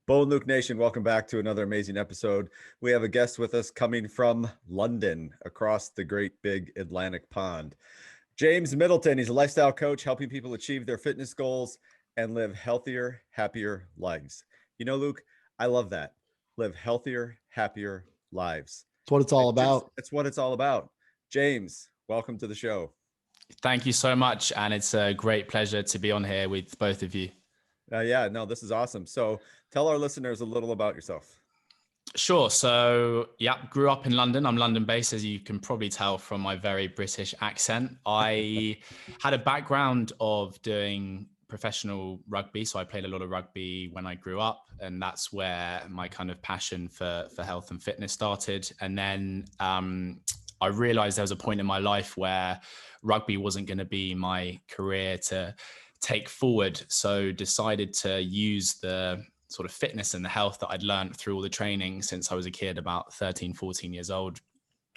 Bo and Luke Nation, welcome back to another amazing episode. We have a guest with us coming from London, across the great big Atlantic pond. James Middleton, he's a lifestyle coach helping people achieve their fitness goals and live healthier, happier lives. You know, Luke, I love that. Live healthier, happier lives. It's what it's all about. It's what it's all about. James, welcome to the show. Thank you so much. And it's a great pleasure to be on here with both of you. This is awesome. So tell our listeners a little about yourself. Sure. So, grew up in London. I'm London based, as you can probably tell from my very British accent. I had a background of doing professional rugby. So I played a lot of rugby when I grew up, and that's where my kind of passion for health and fitness started. And then I realized there was a point in my life where rugby wasn't going to be my career to take forward. So decided to use the sort of fitness and the health that I'd learned through all the training since I was a kid, about 13, 14 years old,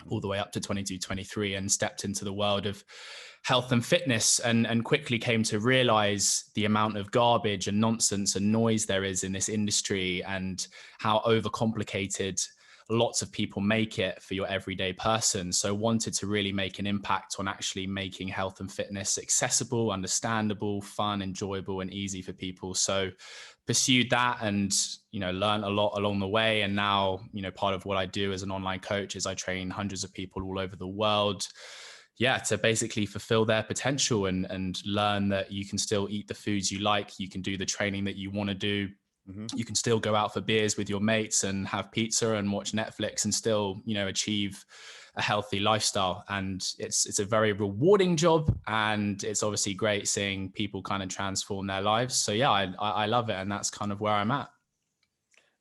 all the way up to 22, 23, and stepped into the world of health and fitness and quickly came to realize the amount of garbage and nonsense and noise there is in this industry and how overcomplicated lots of people make it for your everyday person. So wanted to really make an impact on actually making health and fitness accessible, understandable, fun, enjoyable, and easy for people. So pursued that and, learned a lot along the way. And now, part of what I do as an online coach is I train hundreds of people all over the world. To basically fulfill their potential and learn that you can still eat the foods you like. You can do the training that you want to do. You can still go out for beers with your mates and have pizza and watch Netflix and still, achieve a healthy lifestyle. And it's a very rewarding job. And it's obviously great seeing people kind of transform their lives. So I love it. And that's kind of where I'm at.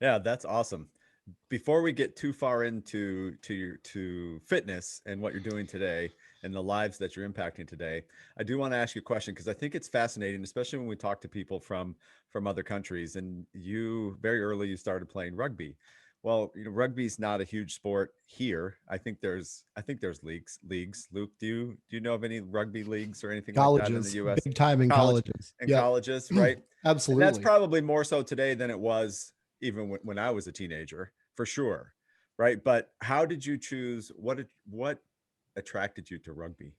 Yeah, that's awesome. Before we get too far into fitness and what you're doing today and the lives that you're impacting today, I do want to ask you a question because I think it's fascinating, especially when we talk to people from other countries. And you very early you started playing rugby. Well, rugby's not a huge sport here. I think there's leagues. Luke, do you know of any rugby leagues or anything like that in the US? Big time in colleges. Colleges, right? Absolutely. And that's probably more so today than it was even when I was a teenager, for sure. Right. But how did you choose? What attracted you to rugby?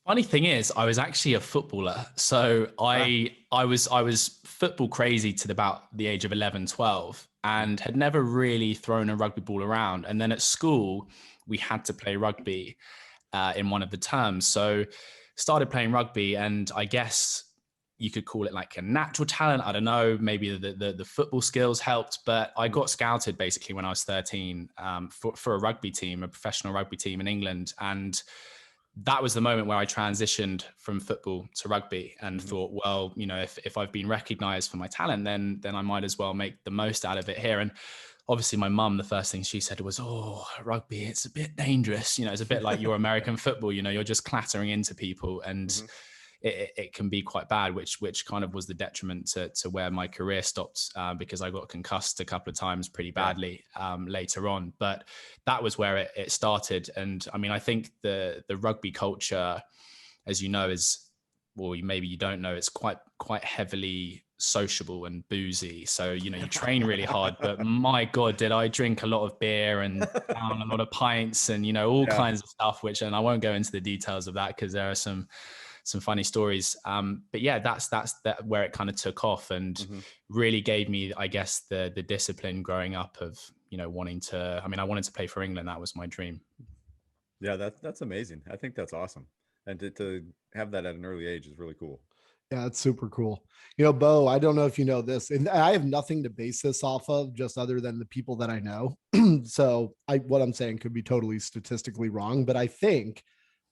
Funny thing is, I was actually a footballer. So I was football crazy to about the age of 11, 12, and had never really thrown a rugby ball around. And then at school, we had to play rugby in one of the terms. So started playing rugby, and I guess you could call it like a natural talent. I don't know, maybe the football skills helped, but I got scouted basically when I was 13 for a rugby team, a professional rugby team in England. And that was the moment where I transitioned from football to rugby and thought, well, if I've been recognized for my talent, then I might as well make the most out of it here. And obviously my mum, the first thing she said was, oh, rugby, it's a bit dangerous. It's a bit like your American football, you're just clattering into people and it can be quite bad, which kind of was the detriment to where my career stopped because I got concussed a couple of times pretty badly later on. But that was where it started. And I mean, I think the rugby culture, as you know, is, well, maybe you don't know, it's quite heavily sociable and boozy. So, you train really hard, but my God, did I drink a lot of beer and down a lot of pints and, all kinds of stuff, and I won't go into the details of that because there are some funny stories. But yeah, that's where it kind of took off and really gave me, I guess, the discipline growing up of, I wanted to play for England. That was my dream. Yeah, that's amazing. I think that's awesome. And to have that at an early age is really cool. Yeah, it's super cool. Bo, I don't know if you know this, and I have nothing to base this off of just other than the people that I know. So what I'm saying could be totally statistically wrong, but I think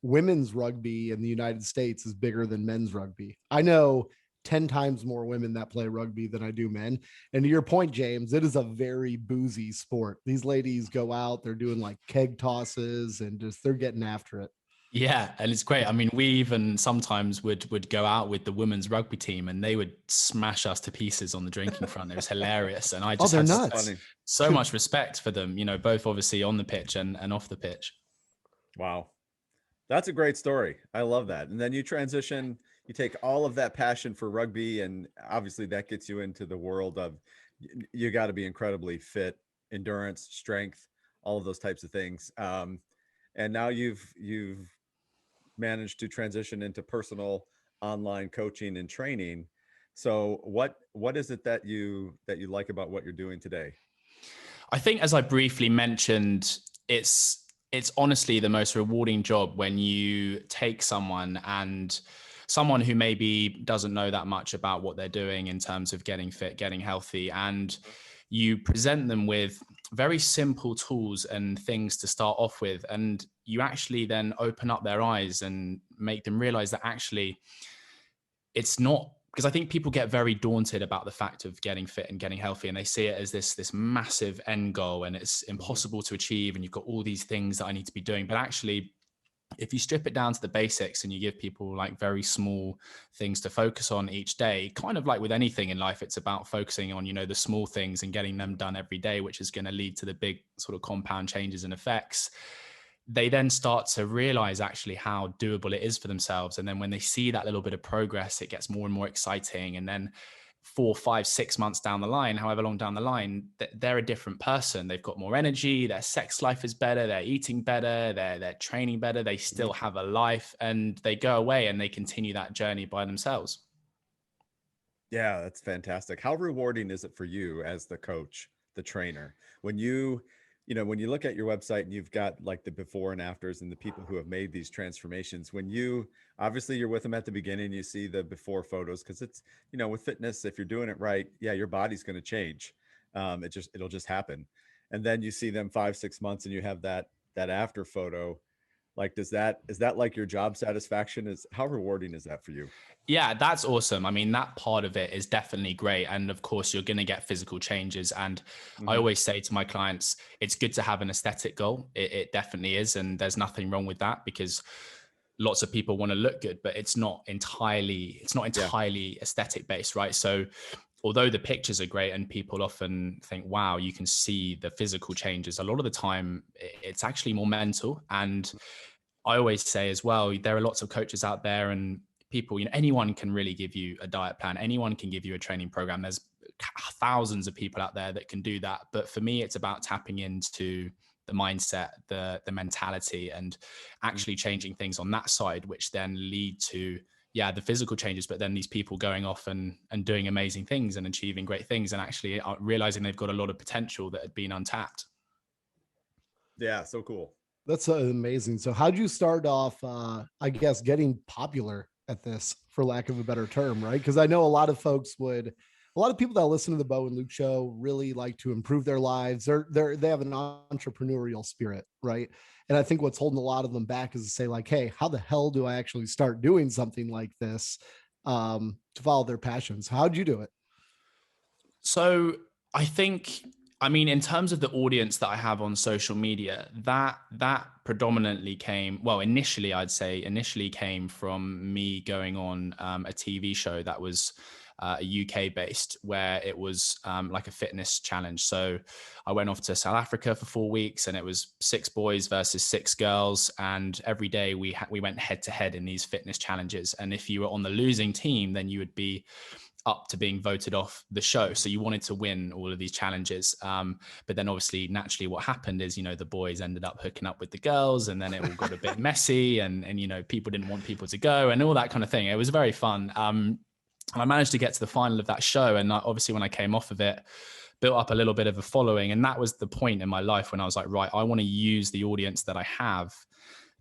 women's rugby in the United States is bigger than men's rugby. I know 10 times more women that play rugby than I do men. And to your point, James, it is a very boozy sport. These ladies go out, they're doing like keg tosses and they're getting after it. Yeah, and it's great. I mean, we even sometimes would go out with the women's rugby team and they would smash us to pieces on the drinking front. It was hilarious. And I just had so much respect for them, both obviously on the pitch and off the pitch. Wow. That's a great story. I love that. And then you transition, you take all of that passion for rugby, and obviously that gets you into the world of you got to be incredibly fit, endurance, strength, all of those types of things. And now you've managed to transition into personal online coaching and training. So what is it that you like about what you're doing today? I think, as I briefly mentioned, it's honestly the most rewarding job when you take someone who maybe doesn't know that much about what they're doing in terms of getting fit, getting healthy, and you present them with very simple tools and things to start off with, and you actually then open up their eyes and make them realize that actually it's not, because I think people get very daunted about the fact of getting fit and getting healthy, and they see it as this massive end goal and it's Hmm. impossible to achieve and you've got all these things that I need to be doing. But actually, if you strip it down to the basics and you give people like very small things to focus on each day, kind of like with anything in life, it's about focusing on, the small things and getting them done every day, which is going to lead to the big sort of compound changes and effects. They then start to realize actually how doable it is for themselves. And then when they see that little bit of progress, it gets more and more exciting. And then 4, 5, 6 months down the line, however long down the line, they're a different person. They've got more energy, their sex life is better, they're eating better, they're training better, they Hmm. still have a life, and they go away and they continue that journey by themselves. Yeah, that's fantastic. How rewarding is it for you as the coach, the trainer, when when you look at your website and you've got like the before and afters and the people who have made these transformations, when you obviously you're with them at the beginning, you see the before photos because it's, with fitness, if you're doing it right, yeah, your body's going to change. It'll just happen. And then you see them 5, 6 months and you have that after photo. Like, is that like your job satisfaction? Is how rewarding is that for you? Yeah, that's awesome. I mean, that part of it is definitely great. And of course, you're going to get physical changes. And I Hmm. always say to my clients, it's good to have an aesthetic goal. It definitely is. And there's nothing wrong with that, because lots of people want to look good, but it's not Yeah. entirely aesthetic based, right? So although the pictures are great and people often think, wow, you can see the physical changes, a lot of the time it's actually more mental. And I always say as well, there are lots of coaches out there and people, anyone can really give you a diet plan. Anyone can give you a training program. There's thousands of people out there that can do that. But for me, it's about tapping into the mindset, the mentality, and Mhm. actually changing things on that side, which then lead to, yeah, the physical changes, but then these people going off and doing amazing things and achieving great things and actually realizing they've got a lot of potential that had been untapped. Yeah, so cool. That's amazing. So how'd you start off, I guess, getting popular at this, for lack of a better term, right? Because I know a lot of people that listen to the Bo and Luke show really like to improve their lives. They have an entrepreneurial spirit, right? And I think what's holding a lot of them back is to say like, hey, how the hell do I actually start doing something like this, to follow their passions? How'd you do it? So I think, I mean, in terms of the audience that I have on social media, that predominantly came, well, initially came from me going on a TV show that was a UK based, where it was like a fitness challenge. So I went off to South Africa for 4 weeks, and it was 6 boys versus 6 girls, and every day we went head to head in these fitness challenges. And if you were on the losing team, then you would be up to being voted off the show. Mhm. So you wanted to win all of these challenges. But then obviously, naturally, what happened is, the boys ended up hooking up with the girls, and then it all got a bit messy, and people didn't want people to go and all that kind of thing. It was very fun. And I managed to get to the final of that show. And obviously, when I came off of it, built up a little bit of a following. And that was the point in my life when I was like, right, I want to use the audience that I have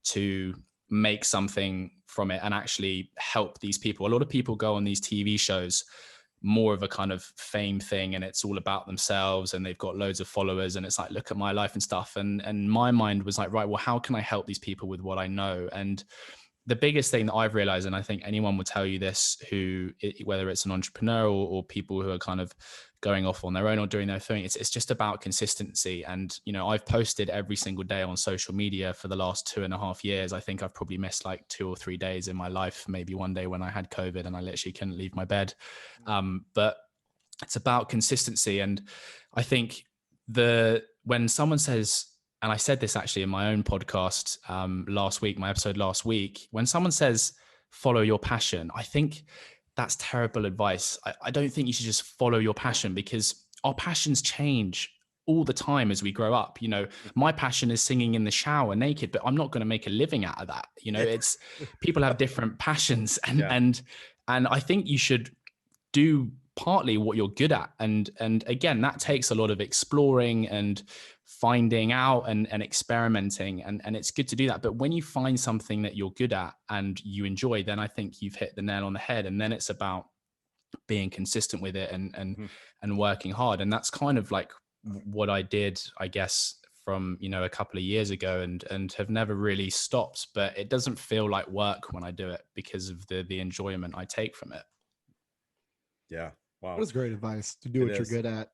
to make something from it and actually help these people. A lot of people go on these TV shows more of a kind of fame thing, and it's all about themselves and they've got loads of followers and it's like, look at my life and stuff. And my mind was like, right, well, how can I help these people with what I know? And the biggest thing that I've realized, and I think anyone will tell you this, whether it's an entrepreneur or people who are kind of going off on their own or doing their thing, it's just about consistency. And I've posted every single day on social media for the last 2.5 years. I think I've probably missed like 2 or 3 days in my life, maybe one day when I had COVID and I literally couldn't leave my bed. But it's about consistency. And I think when someone says, and I said this actually in my own podcast last week, my episode last week, when someone says, follow your passion, I think that's terrible advice. I don't think you should just follow your passion, because our passions change all the time as we grow up. My passion is singing in the shower naked, but I'm not going to make a living out of that. It's people have different passions, and Yeah. and I think you should do partly what you're good at, and again, that takes a lot of exploring and finding out and experimenting, and it's good to do that. But when you find something that you're good at and you enjoy, then I think you've hit the nail on the head. And then it's about being consistent with it, Mhm. and working hard. And that's kind of like what I did, I guess, from a couple of years ago, and have never really stopped. But it doesn't feel like work when I do it, because of the enjoyment I take from it. Yeah. That Wow. is great advice, to do It what you're is. good at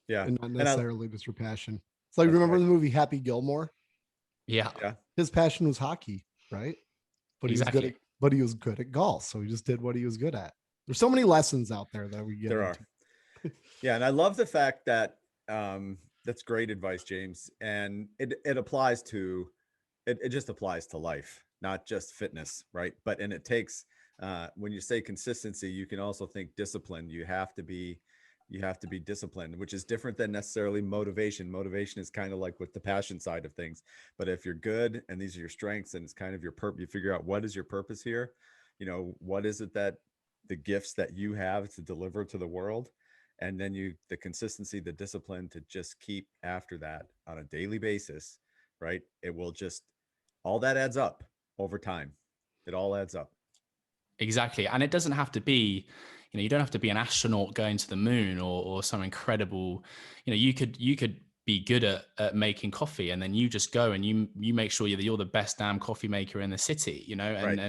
Yeah. and not And necessarily just your passion. It's like, that's remember right. the movie Happy Gilmore? Yeah, Yeah. His passion was hockey, right? But he was good at exactly. golf, so he just did what he was good at. There's so many lessons out there that we get There are. into. Yeah. And I love the fact that that's great advice, James. And it applies to it just applies to life, not just fitness, right? But and it takes when you say consistency, you can also think discipline. You have to be disciplined, which is different than necessarily motivation. Motivation is kind of like with the passion side of things. But if you're good and these are your strengths and it's kind of your purpose, you figure out what is your purpose here. What is it that the gifts that you have to deliver to the world, and then the consistency, the discipline to just keep after that on a daily basis, right? It will just all that adds up over time. It all adds up. Exactly. And it doesn't have to be, you don't have to be an astronaut going to the moon, or some incredible, you could be good at making coffee, and then you just go and you make sure that you're the best damn coffee maker in the city, Right.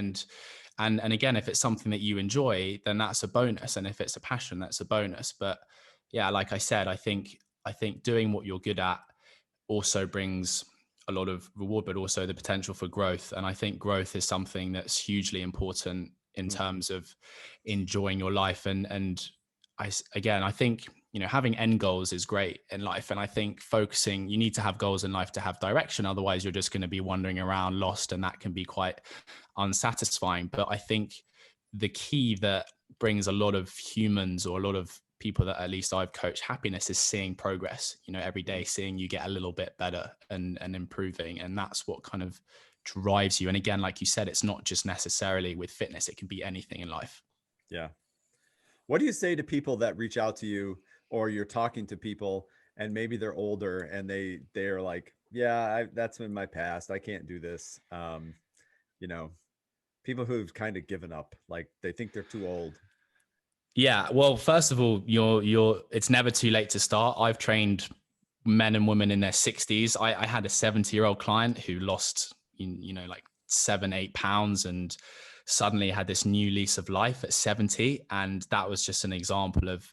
and again, if it's something that you enjoy, then that's a bonus. And if it's a passion, that's a bonus. But yeah, like I said, I think doing what you're good at also brings a lot of reward, but also the potential for growth. And I think growth is something that's hugely important in Mhm. terms of enjoying your life. And again, I think, having end goals is great in life. And I think you need to have goals in life to have direction. Otherwise, you're just going to be wandering around lost, and that can be quite unsatisfying. But I think the key that brings a lot of humans, or a lot of people that at least I've coached, happiness is seeing progress, every day, Mhm. seeing you get a little bit better and improving. And that's what kind of drives you. And again, like you said, it's not just necessarily with fitness, it can be anything in life. Yeah. What do you say to people that reach out to you, or you're talking to people and maybe they're older and they're like, yeah, that's in my past. I can't do this. You know, people who've kind of given up, like they think they're too old. Yeah, well, first of all, it's never too late to start. I've trained men and women in their 60s. I had a 70-year-old client who lost, like 7-8 pounds, and suddenly had this new lease of life at 70. And that was just an example of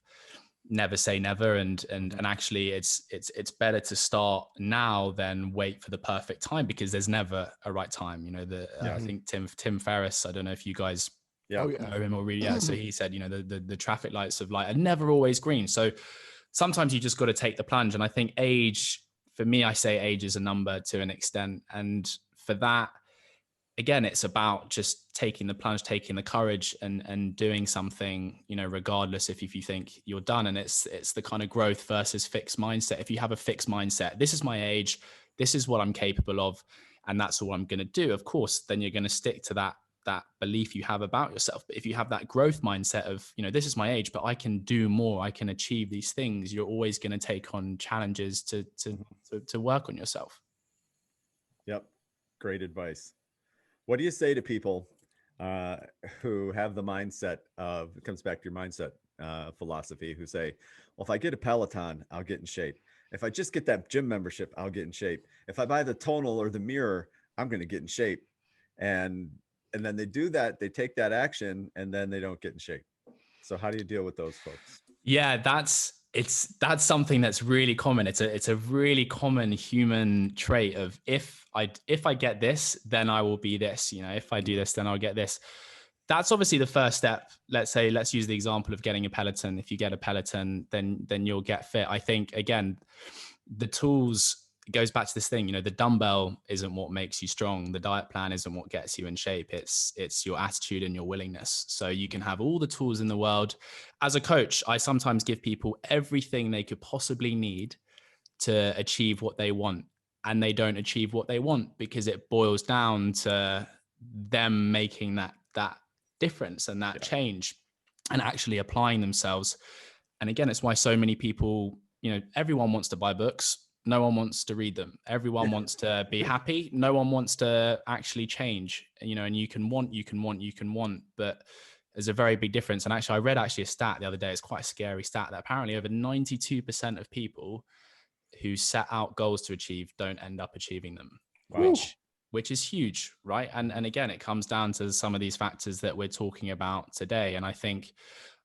never say never. And actually, it's better to start now than wait for the perfect time, because there's never a right time. I Yeah. Mhm. think Tim Ferriss, I don't know if you guys Yeah. Oh yeah. know him or really. Yeah, so he said, the traffic lights of light are never always green. So sometimes you just got to take the plunge. And I think age, for me, I say age is a number to an extent. And for that, again, it's about just taking the plunge, taking the courage, and doing something, regardless if you think you're done. And it's the kind of growth versus fixed mindset. If you have a fixed mindset, this is my age, this is what I'm capable of, and that's all I'm going to do, of course, then you're going to stick to that belief you have about yourself. But if you have that growth mindset of, this is my age, but I can do more, I can achieve these things, you're always going to take on challenges Mhm. to work on yourself. Yep. Great advice. What do you say to people uh, who have the mindset of, it comes back to your mindset philosophy, who say, well, if I get a Peloton, I'll get in shape. If I just get that gym membership, I'll get in shape. If I buy the tonal or the mirror, I'm going to get in shape. And and then they do that, they take that action, and then they don't get in shape. So how do you deal with those folks? Yeah, that's something that's really common. It's a really common human trait of, if I get this, then I will be this. If I do Mhm. this, then I'll get this. That's obviously the first step. Let's use the example of getting a Peloton. If you get a Peloton, then you'll get fit. I think, again, the tools it goes back to this thing, the dumbbell isn't what makes you strong. The diet plan isn't what gets you in shape. It's your attitude and your willingness. So you can have all the tools in the world. As a coach, I sometimes give people everything they could possibly need to achieve what they want, and they don't achieve what they want because it boils down to them making that difference and that Yeah. change and actually applying themselves. And again, it's why so many people, everyone wants to buy books, no one wants to read them. Everyone wants to be happy, no one wants to actually change. And you can want, but there's a very big difference. And actually, I read a stat the other day. It's quite a scary stat that apparently over 92% of people who set out goals to achieve don't end up achieving them. Wow. which is huge, right? And again, it comes down to some of these factors that we're talking about today. And I think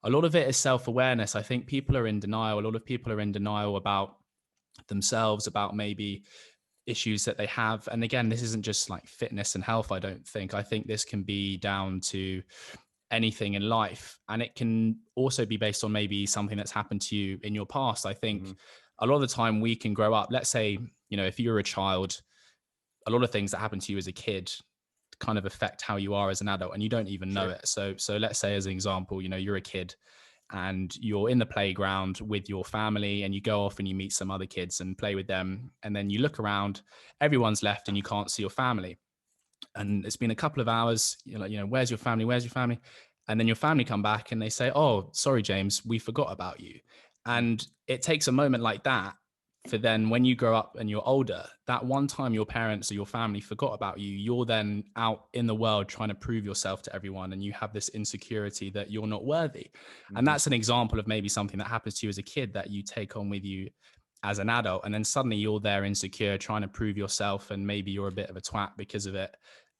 a lot of it is self-awareness. I think people are in denial. A lot of people are in denial about themselves, about maybe issues that they have. And again, this isn't just like fitness and health, I don't think. I think this can be down to anything in life. And it can also be based on maybe something that's happened to you in your past. I think a lot of the time we can grow up, let's say, if you're a child, a lot of things that happen to you as a kid kind of affect how you are as an adult and you don't even know it. So let's say as an example, you're a kid and you're in the playground with your family and you go off and you meet some other kids and play with them. And then you look around, everyone's left and you can't see your family. And it's been a couple of hours, you're like, where's your family? Where's your family? And then your family come back and they say, oh, sorry, James, we forgot about you. And it takes a moment like that for then when you grow up and you're older, that one time your parents or your family forgot about you, you're then out in the world trying to prove yourself to everyone. And you have this insecurity that you're not worthy. And that's an example of maybe something that happens to you as a kid that you take on with you as an adult. And then suddenly you're there insecure, trying to prove yourself. And maybe you're a bit of a twat because of it.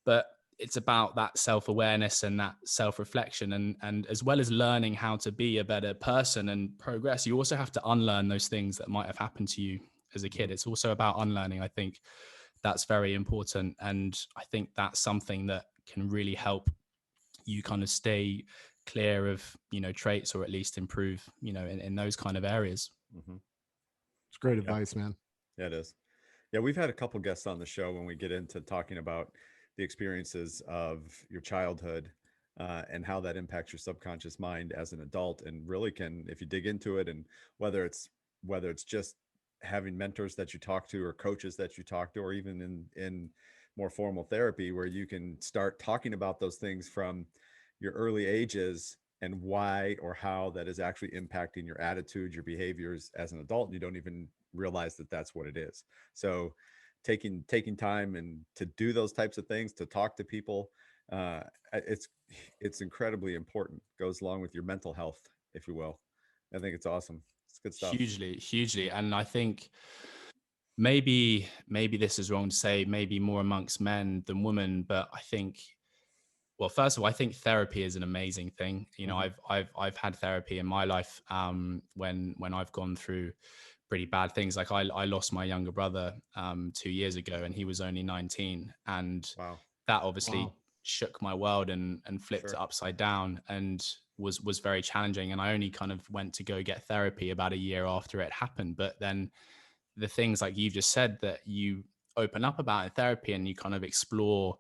But it's about that self-awareness and that self-reflection. And as well as learning how to be a better person and progress, you also have to unlearn those things that might have happened to you as a kid. It's also about unlearning. I think that's very important. And I think that's something that can really help you kind of stay clear of, traits, or at least improve, in those kind of areas. It's great advice, man. Yeah, it is. Yeah, we've had a couple guests on the show when we get into talking about the experiences of your childhood and how that impacts your subconscious mind as an adult, and really can, if you dig into it, and whether it's just having mentors that you talk to or coaches that you talk to, or even in more formal therapy where you can start talking about those things from your early ages and why or how that is actually impacting your attitude, your behaviors as an adult, and you don't even realize that that's what it is. So taking time and to do those types of things, to talk to people, it's incredibly important. Goes along with your mental health, if you will. I think it's awesome. It's good stuff. Hugely. And I think maybe this is wrong to say, maybe more amongst men than women, but I think, well, first of all, I think therapy is an amazing thing. I've had therapy in my life when I've gone through pretty bad things. Like I lost my younger brother 2 years ago, and he was only 19, and Wow. that obviously shook my world and flipped it upside down, and was very challenging. And I only kind of went to go get therapy about a year after it happened. But then the things like you've just said that you open up about in therapy, and you kind of explore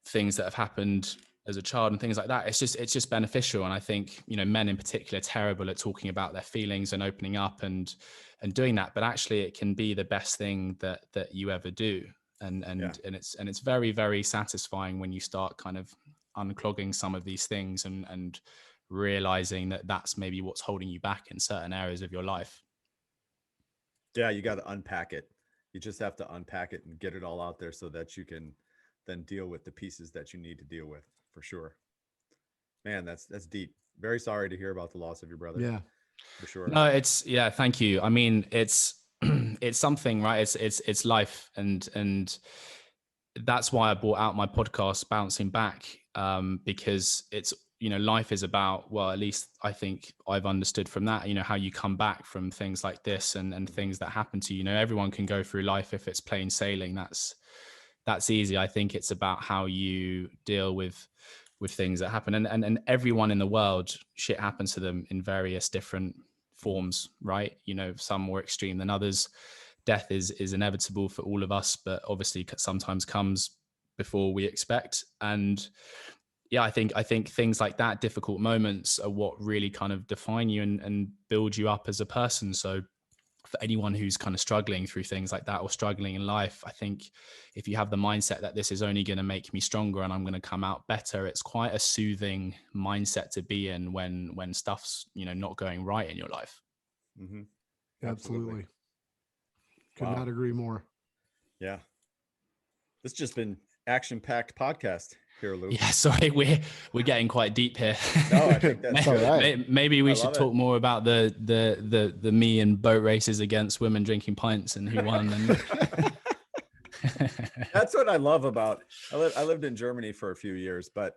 things that have happened as a child and things like that, it's just beneficial. And I think, men in particular are terrible at talking about their feelings and opening up and doing that, but actually it can be the best thing that you ever do. And it's very, very satisfying when you start kind of unclogging some of these things and realizing that that's maybe what's holding you back in certain areas of your life. Yeah, you got to unpack it. You just have to unpack it and get it all out there so that you can then deal with the pieces that you need to deal with, for sure. Man, that's deep. Very sorry to hear about the loss of your brother, Yeah. for sure. No, thank you. I mean, it's it's something, right? It's life, and that's why I brought out my podcast, Bouncing Back, because it's, life is about, well, at least I think I've understood from that, how you come back from things like this and things that happen to you. Everyone can go through life if it's plain sailing. That's easy. I think it's about how you deal with things that happen, and everyone in the world, shit happens to them in various different forms, right? Some more extreme than others, death is inevitable for all of us, but obviously sometimes comes before we expect. And yeah, I think things like that, difficult moments, are what really kind of define you and build you up as a person. So for anyone who's kind of struggling through things like that or struggling in life, I think if you have the mindset that this is only going to make me stronger and I'm going to come out better, it's quite a soothing mindset to be in when stuff's, not going right in your life. Mm-hmm. Absolutely. Absolutely. Could Wow. not agree more. Yeah. This has just been action-packed podcast here, Luke. Yeah, sorry, we're getting quite deep here. No, I think that's all good. right. Maybe we I should love talk it. more about the me and boat races against women drinking pints and who won. And That's what I love about. I lived in Germany for a few years, but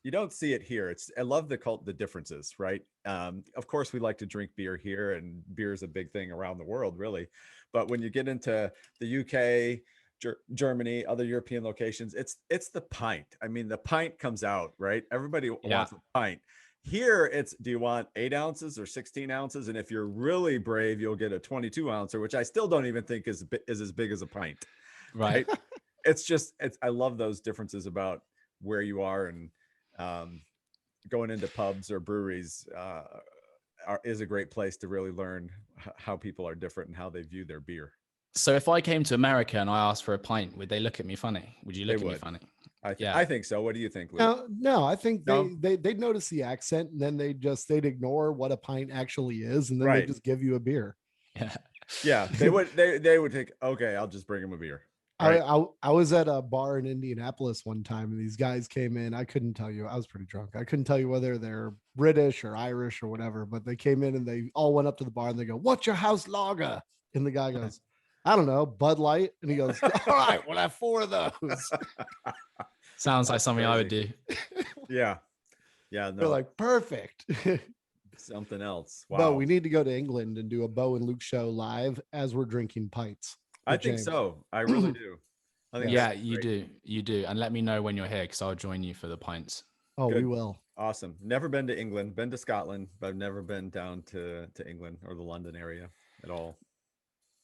you don't see it here. I love the differences, right? Of course, we like to drink beer here, and beer is a big thing around the world, really. But when you get into the UK, Germany, other European locations, it's the pint. I mean, the pint comes out, right? Everybody yeah, wants a pint. Here, it's, do you want 8 ounces or 16 ounces? And if you're really brave, you'll get a 22 ouncer, which I still don't even think is as big as a pint, right. right? I love those differences about where you are, and um, going into pubs or breweries is a great place to really learn how people are different and how they view their beer. So if I came to America and I asked for a pint, would they look at me funny? Would you They look at me would. funny? I Yeah. I think so. What do you think, Luke? No, I think No? they'd notice the accent, and then they'd ignore what a pint actually is, and then they Right. just give you a beer. Yeah. Yeah, they would think, okay, I'll just bring him a beer. I, Right. I was at a bar in Indianapolis one time, and these guys came in. I couldn't tell you. I was pretty drunk. I couldn't tell you whether they're British or Irish or whatever. But they came in and they all went up to the bar and they go, "What's your house lager?" And the guy goes, "I don't know, Bud Light." And he goes, "All right, we'll have 4 of those." Sounds like That's something I would crazy. do. Yeah. Yeah, They're no, like, "Perfect." something else. Bo, Wow. we need to go to England and do a Bo and Luke show live as we're drinking pints I with think James. so. I really do. I think Yes. Yeah, that'd be you great. do. You do. And let me know when you're here because I'll join you for the pints. Oh, we Good. will. Awesome. Never been to England, been to Scotland, but I've never been down to England or the London area at all.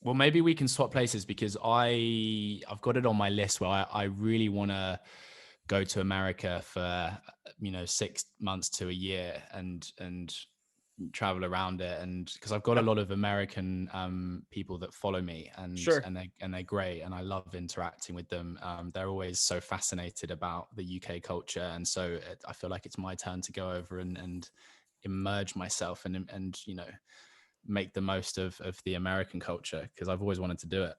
Well, maybe we can swap places because I've got it on my list where I really want to go to America for 6 months to a year and travel around it, and because I've got a Yeah. lot of American people that follow me, and Sure. they're great, and I love interacting with them. They're always so fascinated about the UK culture, and so I feel like it's my turn to go over and immerse myself and make the most of the American culture because I've always wanted to do it.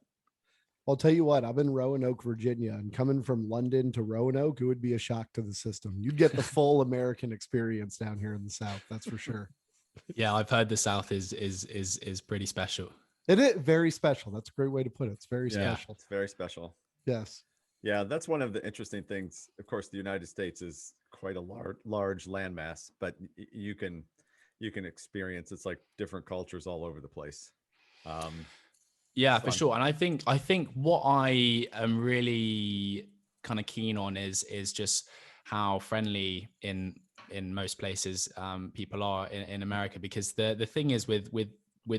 I'll tell you what, I'm in Roanoke, Virginia, and coming from London to Roanoke, it would be a shock to the system. You'd get the full American experience down here in the South. That's for sure. Yeah, I've heard the South is pretty special. It is very special. That's a great way to put it. It's very Yeah, special. it's very special. Yes. Yeah, that's one of the interesting things. Of course, the United States is quite a large landmass, but you can experience, it's like different cultures all over the place. Um, Yeah, it's for fun. sure. And I think what I am really kind of keen on is just how friendly in most places people are in America, because the thing is with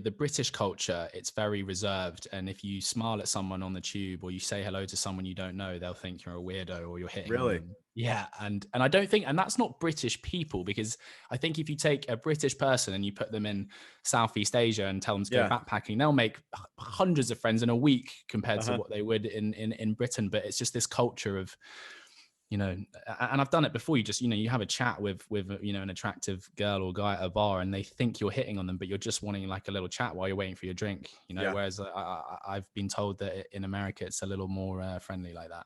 the British culture, it's very reserved. And if you smile at someone on the tube or you say hello to someone you don't know, they'll think you're a weirdo or you're hitting on Really? them. Yeah, and I don't think, and that's not British people, because I think if you take a British person and you put them in Southeast Asia and tell them to go Yeah. backpacking, they'll make hundreds of friends in a week compared to Uh-huh. what they would in Britain. But it's just this culture of, and I've done it before. You just, you have a chat with an attractive girl or guy at a bar, and they think you're hitting on them, but you're just wanting like a little chat while you're waiting for your drink. Yeah. Whereas I've been told that in America it's a little more friendly like that.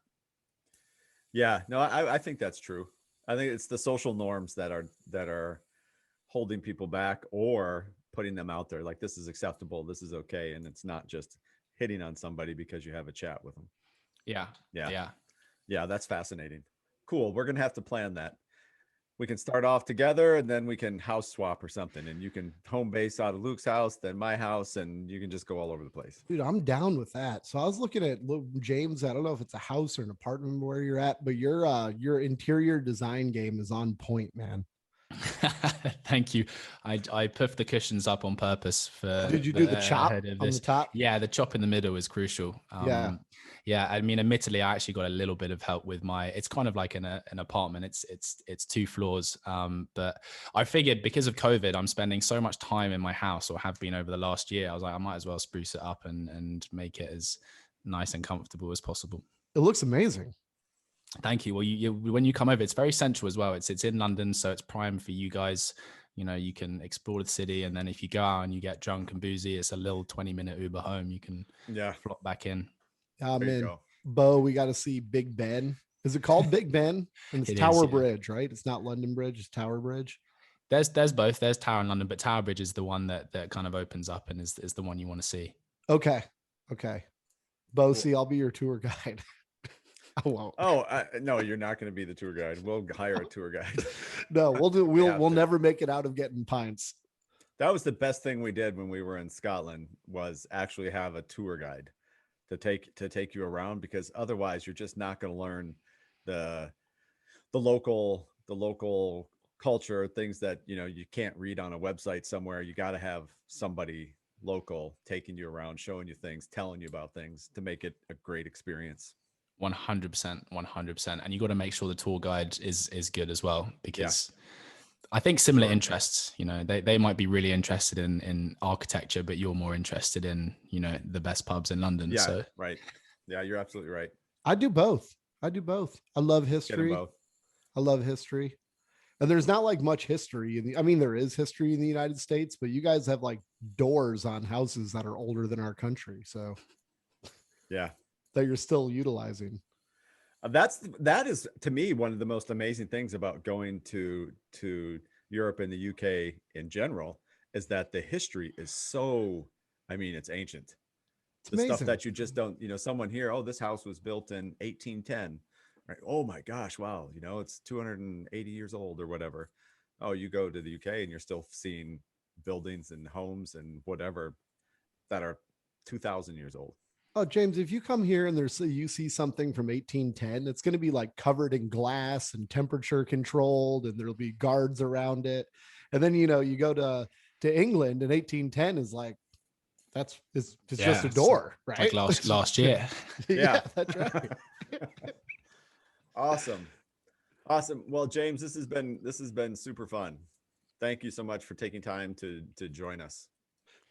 Yeah. No, I think that's true. I think it's the social norms that are holding people back or putting them out there. Like, this is acceptable, this is okay, and it's not just hitting on somebody because you have a chat with them. Yeah, Yeah. yeah. Yeah, that's fascinating. Cool. We're gonna have to plan that. We can start off together, and then we can house swap or something, and you can home base out of Luke's house, then my house, and you can just go all over the place. Dude, I'm down with that. So I was looking at James. I don't know if it's a house or an apartment where you're at, but your interior design game is on point, man. Thank you. I puffed the cushions up on purpose for Did you do the chop ahead of on the this. top? Yeah, the chop in the middle is crucial. Yeah. Yeah, I mean, admittedly, I actually got a little bit of help with my. It's kind of like an apartment. It's 2 floors. But I figured because of COVID, I'm spending so much time in my house, or have been over the last year. I was like, I might as well spruce it up and make it as nice and comfortable as possible. It looks amazing. Thank you. Well, when you come over, it's very central as well. It's in London, so it's prime for you guys. You know, you can explore the city, and then if you go out and you get drunk and boozy, it's a little 20-minute Uber home. You can Yeah, flop back in. there you Man, go. Bo, we got to see Big Ben. Is it called Big Ben? And it's It is, Tower yeah. Bridge, right? It's not London Bridge, it's Tower Bridge. There's both. There's Tower in London, but Tower Bridge is the one that kind of opens up and is the one you want to see. Okay. Okay. Bo, Cool. see, I'll be your tour guide. I won't. Oh, no, you're not going to be the tour guide. We'll hire a tour guide. No, We have we'll to. never make it out of getting pints. That was the best thing we did when we were in Scotland, was actually have a tour guide to take you around, because otherwise you're just not going to learn the the local culture, things that, you can't read on a website somewhere. You got to have somebody local taking you around, showing you things, telling you about things, to make it a great experience. 100%, 100%. And you got to make sure the tour guide is good as well, Yeah, because I think similar sure. interests, they might be really interested in architecture, but you're more interested in, the best pubs in London. Yeah, So right. Yeah, you're absolutely right. I do both. I do both. I love Get them history. both. I love history. And there's not like much history I mean, there is history in the United States, but you guys have like doors on houses that are older than our country. So Yeah. that you're still utilizing. That is, to me, one of the most amazing things about going to Europe and the UK in general, is that the history is so, I mean, it's ancient. It's The stuff amazing. that you just don't, someone here, oh, this house was built in 1810. Right? Oh my gosh, wow, it's 280 years old or whatever. Oh, you go to the UK and you're still seeing buildings and homes and whatever that are 2000 years old. Oh, James, if you come here and you see something from 1810, it's going to be like covered in glass and temperature controlled, and there'll be guards around it. And then, you go to England, and 1810 is like, it's just yeah, a it's door, like right? last year. Yeah, Yeah. that's right. Awesome. Awesome. Well, James, this has been super fun. Thank you so much for taking time to join us.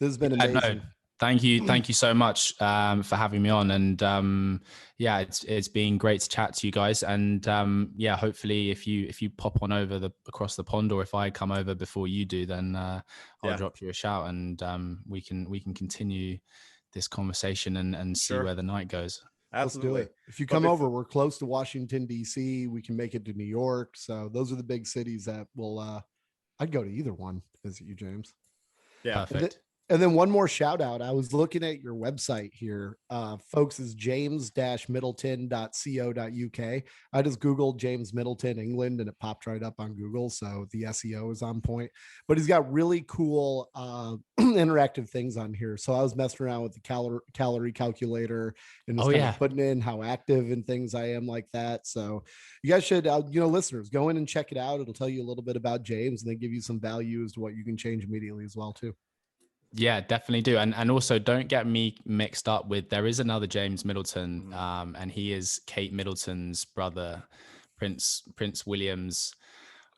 This has been Yeah, no, amazing. thank you so much for having me on, and yeah, it's been great to chat to you guys, and yeah, hopefully if you pop on over across the pond, or if I come over before you do, then I'll Yeah, drop you a shout, and we can continue this conversation and see sure. where the night goes. Let's do Absolutely. it. If you But come over, before, we're close to Washington, D.C. We can make it to New York. So those are the big cities that will, I'd go to either one to visit you, James. yeah, And, th- Perfect. and then one more shout out. I was looking at your website here, folks, is james-middleton.co.uk. I just Googled James Middleton, England, and it popped right up on Google. So the SEO is on point, but he's got really cool interactive things on here. So I was messing around with the calorie calculator and just Oh kind yeah. of putting in how active and things I am like that. So you guys should, listeners, go in and check it out. It'll tell you a little bit about James and then give you some value as to what you can change immediately as well, too. Yeah, definitely do. And also don't get me mixed up with, there is another James Middleton, mhm, and he is Kate Middleton's brother, Prince William's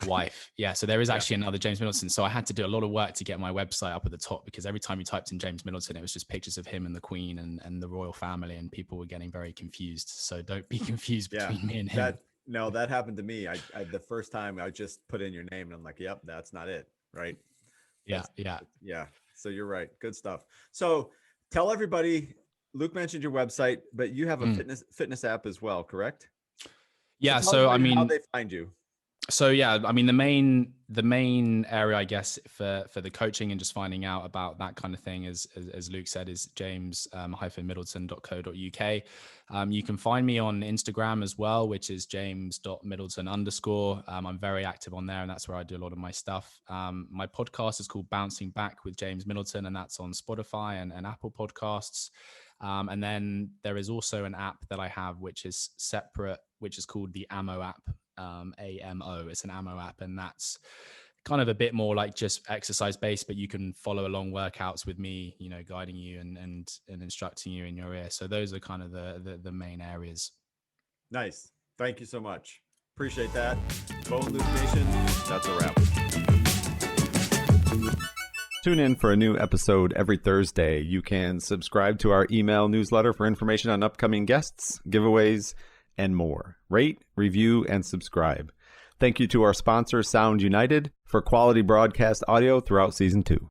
wife. Yeah, so there is yeah, actually another James Middleton. So I had to do a lot of work to get my website up at the top, because every time you typed in James Middleton, it was just pictures of him and the Queen and the royal family, and people were getting very confused. So don't be confused yeah. between me and him. That No, that happened to me. I the first time I just put in your name and I'm like, yep, that's not it, right? Yeah, That's yeah. Yeah. So you're right. Good stuff. So tell everybody. Luke mentioned your website, but you have a Mm. fitness app as well, correct? So Yeah, tell so I everybody how mean, they find you. so yeah, I mean the main area, I guess, for the coaching and just finding out about that kind of thing is, as Luke said, is james middleton.co.uk. You can find me on Instagram as well, which is james.middleton underscore. I'm very active on there, and that's where I do a lot of my stuff. My podcast is called Bouncing Back with James Middleton, and that's on Spotify and Apple Podcasts. And then there is also an app that I have, which is separate, which is called the Ammo app. AMO. It's an ammo app, and that's kind of a bit more like just exercise based, but you can follow along workouts with me, guiding you and instructing you in your ear. So those are kind of the main areas. Nice. Thank you so much. Appreciate that. Bone Loop Nation, that's a wrap. Tune in for a new episode every Thursday. You can subscribe to our email newsletter for information on upcoming guests, giveaways, and more. Rate, review, and subscribe. Thank you to our sponsor, Sound United, for quality broadcast audio throughout Season 2.